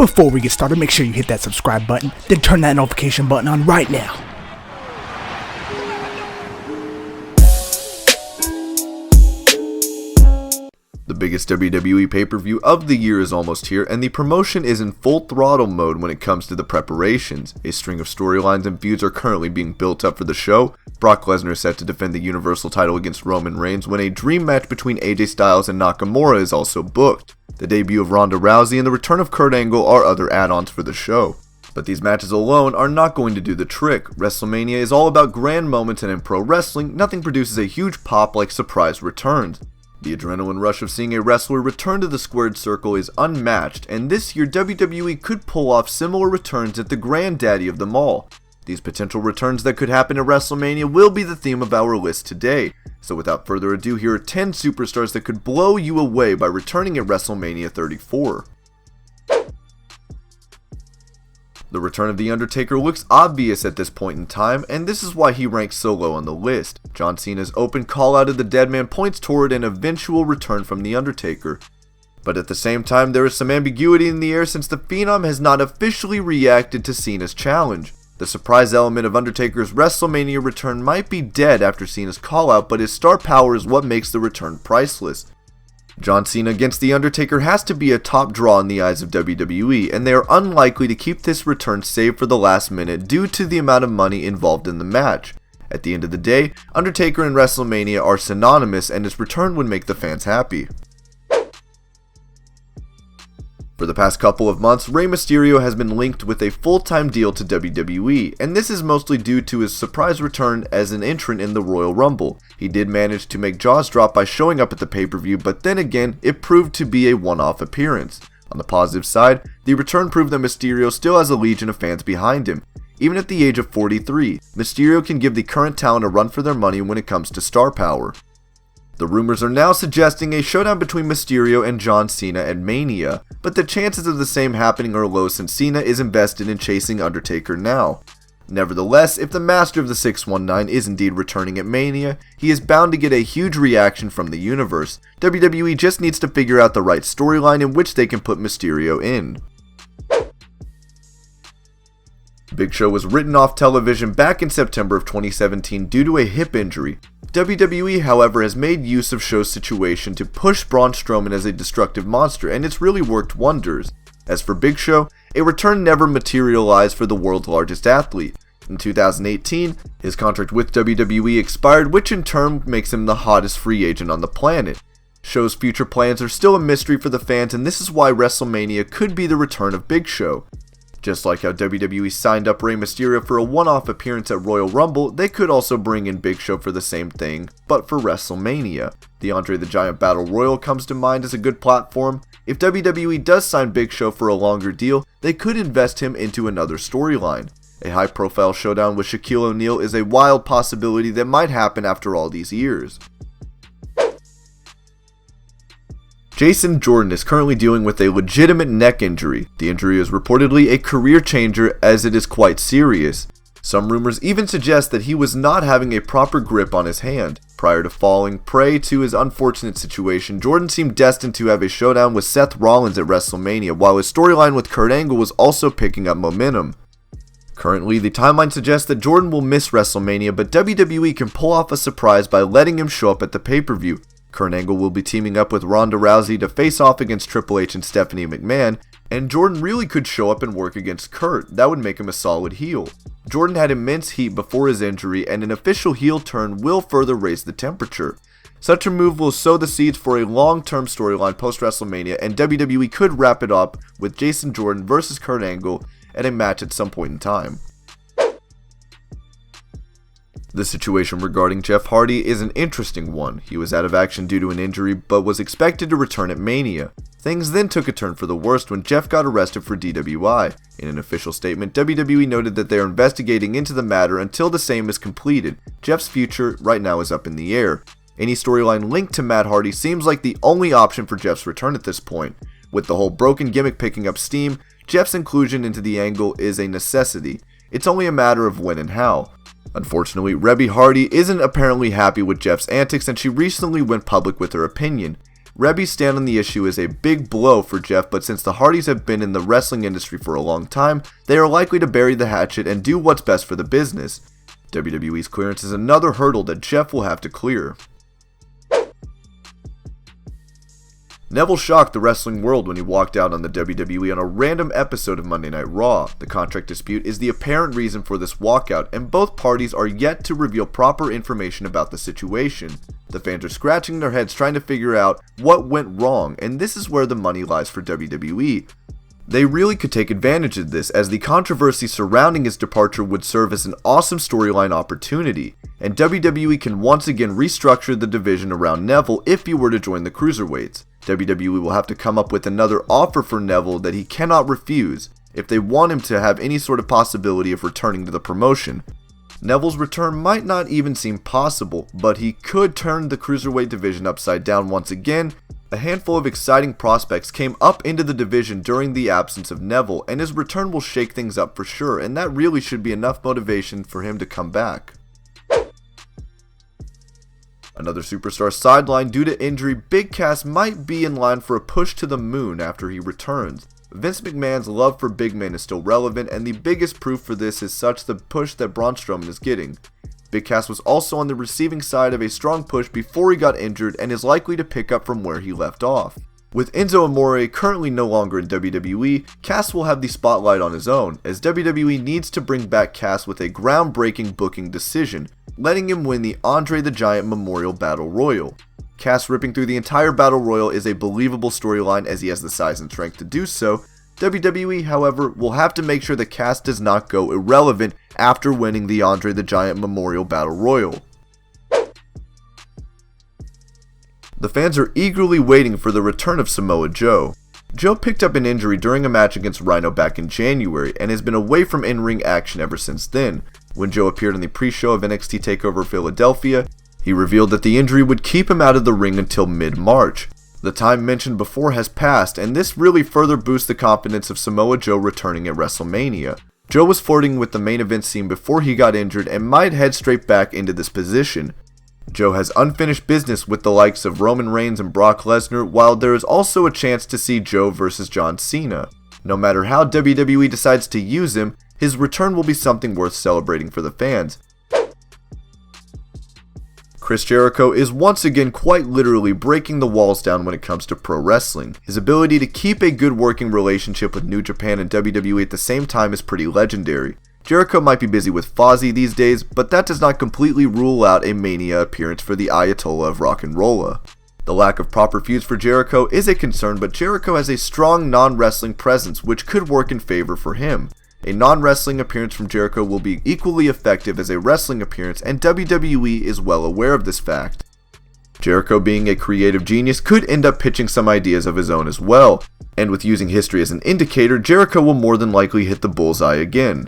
Before we get started, make sure you hit that subscribe button, then turn that notification button on right now. The biggest WWE pay-per-view of the year is almost here, and the promotion is in full throttle mode when it comes to the preparations. A string of storylines and feuds are currently being built up for the show. Brock Lesnar is set to defend the Universal title against Roman Reigns when a dream match between AJ Styles and Nakamura is also booked. The debut of Ronda Rousey and the return of Kurt Angle are other add-ons for the show. But these matches alone are not going to do the trick. WrestleMania is all about grand moments, and in pro wrestling, nothing produces a huge pop like surprise returns. The adrenaline rush of seeing a wrestler return to the squared circle is unmatched, and this year WWE could pull off similar returns at the granddaddy of them all. These potential returns that could happen at WrestleMania will be the theme of our list today. So without further ado, here are 10 superstars that could blow you away by returning at WrestleMania 34. The return of The Undertaker looks obvious at this point in time, and this is why he ranks so low on the list. John Cena's open call out of the dead man points toward an eventual return from The Undertaker. But at the same time, there is some ambiguity in the air since the Phenom has not officially reacted to Cena's challenge. The surprise element of Undertaker's WrestleMania return might be dead after Cena's call out, but his star power is what makes the return priceless. John Cena against The Undertaker has to be a top draw in the eyes of WWE, and they are unlikely to keep this return saved for the last minute due to the amount of money involved in the match. At the end of the day, Undertaker and WrestleMania are synonymous, and his return would make the fans happy. For the past couple of months, Rey Mysterio has been linked with a full-time deal to WWE, and this is mostly due to his surprise return as an entrant in the Royal Rumble. He did manage to make jaws drop by showing up at the pay-per-view, but then again, it proved to be a one-off appearance. On the positive side, the return proved that Mysterio still has a legion of fans behind him. Even at the age of 43, Mysterio can give the current talent a run for their money when it comes to star power. The rumors are now suggesting a showdown between Mysterio and John Cena at Mania, but the chances of the same happening are low since Cena is invested in chasing Undertaker now. Nevertheless, if the master of the 619 is indeed returning at Mania, he is bound to get a huge reaction from the universe. WWE just needs to figure out the right storyline in which they can put Mysterio in. Big Show was written off television back in September of 2017 due to a hip injury. WWE, however, has made use of Show's situation to push Braun Strowman as a destructive monster, and it's really worked wonders. As for Big Show, a return never materialized for the world's largest athlete. In 2018, his contract with WWE expired, which in turn makes him the hottest free agent on the planet. Show's future plans are still a mystery for the fans, and this is why WrestleMania could be the return of Big Show. Just like how WWE signed up Rey Mysterio for a one-off appearance at Royal Rumble, they could also bring in Big Show for the same thing, but for WrestleMania. The Andre the Giant Battle Royal comes to mind as a good platform. If WWE does sign Big Show for a longer deal, they could invest him into another storyline. A high-profile showdown with Shaquille O'Neal is a wild possibility that might happen after all these years. Jason Jordan is currently dealing with a legitimate neck injury. The injury is reportedly a career changer as it is quite serious. Some rumors even suggest that he was not having a proper grip on his hand. Prior to falling prey to his unfortunate situation, Jordan seemed destined to have a showdown with Seth Rollins at WrestleMania, while his storyline with Kurt Angle was also picking up momentum. Currently, the timeline suggests that Jordan will miss WrestleMania, but WWE can pull off a surprise by letting him show up at the pay-per-view. Kurt Angle will be teaming up with Ronda Rousey to face off against Triple H and Stephanie McMahon, and Jordan really could show up and work against Kurt. That would make him a solid heel. Jordan had immense heat before his injury, and an official heel turn will further raise the temperature. Such a move will sow the seeds for a long-term storyline post-WrestleMania, and WWE could wrap it up with Jason Jordan versus Kurt Angle at a match at some point in time. The situation regarding Jeff Hardy is an interesting one. He was out of action due to an injury, but was expected to return at Mania. Things then took a turn for the worst when Jeff got arrested for DWI. In an official statement, WWE noted that they are investigating into the matter until the same is completed. Jeff's future right now is up in the air. Any storyline linked to Matt Hardy seems like the only option for Jeff's return at this point. With the whole broken gimmick picking up steam, Jeff's inclusion into the angle is a necessity. It's only a matter of when and how. Unfortunately, Rebby Hardy isn't apparently happy with Jeff's antics, and she recently went public with her opinion. Rebby's stand on the issue is a big blow for Jeff, but since the Hardys have been in the wrestling industry for a long time, they are likely to bury the hatchet and do what's best for the business. WWE's clearance is another hurdle that Jeff will have to clear. Neville shocked the wrestling world when he walked out on the WWE on a random episode of Monday Night Raw. The contract dispute is the apparent reason for this walkout, and both parties are yet to reveal proper information about the situation. The fans are scratching their heads trying to figure out what went wrong, and this is where the money lies for WWE. They really could take advantage of this, as the controversy surrounding his departure would serve as an awesome storyline opportunity, and WWE can once again restructure the division around Neville if he were to join the Cruiserweights. WWE will have to come up with another offer for Neville that he cannot refuse if they want him to have any sort of possibility of returning to the promotion. Neville's return might not even seem possible, but he could turn the Cruiserweight division upside down once again. A handful of exciting prospects came up into the division during the absence of Neville, and his return will shake things up for sure, and that really should be enough motivation for him to come back. Another superstar sidelined due to injury, Big Cass might be in line for a push to the moon after he returns. Vince McMahon's love for big men is still relevant, and the biggest proof for this is such the push that Braun Strowman is getting. Big Cass was also on the receiving side of a strong push before he got injured and is likely to pick up from where he left off. With Enzo Amore currently no longer in WWE, Cass will have the spotlight on his own, as WWE needs to bring back Cass with a groundbreaking booking decision, letting him win the Andre the Giant Memorial Battle Royal. Cass ripping through the entire Battle Royal is a believable storyline as he has the size and strength to do so. WWE, however, will have to make sure that Cass does not go irrelevant after winning the Andre the Giant Memorial Battle Royal. The fans are eagerly waiting for the return of Samoa Joe. Joe picked up an injury during a match against Rhino back in January and has been away from in-ring action ever since then. When Joe appeared on the pre-show of NXT TakeOver Philadelphia, he revealed that the injury would keep him out of the ring until mid-March. The time mentioned before has passed, and this really further boosts the confidence of Samoa Joe returning at WrestleMania. Joe was flirting with the main event scene before he got injured and might head straight back into this position. Joe has unfinished business with the likes of Roman Reigns and Brock Lesnar, while there is also a chance to see Joe versus John Cena. No matter how WWE decides to use him, his return will be something worth celebrating for the fans. Chris Jericho is once again quite literally breaking the walls down when it comes to pro wrestling. His ability to keep a good working relationship with New Japan and WWE at the same time is pretty legendary. Jericho might be busy with Fozzy these days, but that does not completely rule out a Mania appearance for the Ayatollah of Rock and Rolla. The lack of proper feuds for Jericho is a concern, but Jericho has a strong non-wrestling presence which could work in favor for him. A non-wrestling appearance from Jericho will be equally effective as a wrestling appearance, and WWE is well aware of this fact. Jericho, being a creative genius, could end up pitching some ideas of his own as well, and with using history as an indicator, Jericho will more than likely hit the bullseye again.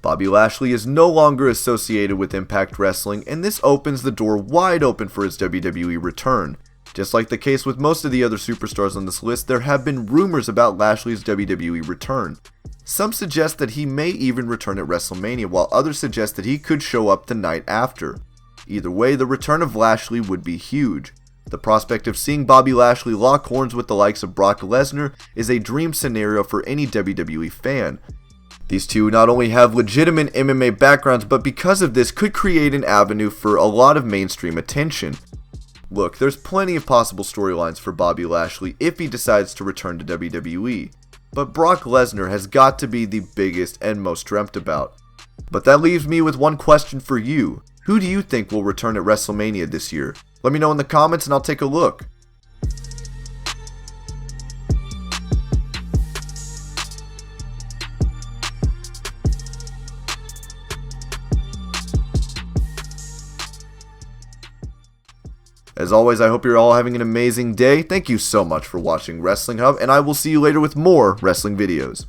Bobby Lashley is no longer associated with Impact Wrestling, and this opens the door wide open for his WWE return. Just like the case with most of the other superstars on this list, there have been rumors about Lashley's WWE return. Some suggest that he may even return at WrestleMania, while others suggest that he could show up the night after. Either way, the return of Lashley would be huge. The prospect of seeing Bobby Lashley lock horns with the likes of Brock Lesnar is a dream scenario for any WWE fan. These two not only have legitimate MMA backgrounds, but because of this could create an avenue for a lot of mainstream attention. Look, there's plenty of possible storylines for Bobby Lashley if he decides to return to WWE, but Brock Lesnar has got to be the biggest and most dreamt about. But that leaves me with one question for you. Who do you think will return at WrestleMania this year? Let me know in the comments and I'll take a look. As always, I hope you're all having an amazing day. Thank you so much for watching Wrestling Hub, and I will see you later with more wrestling videos.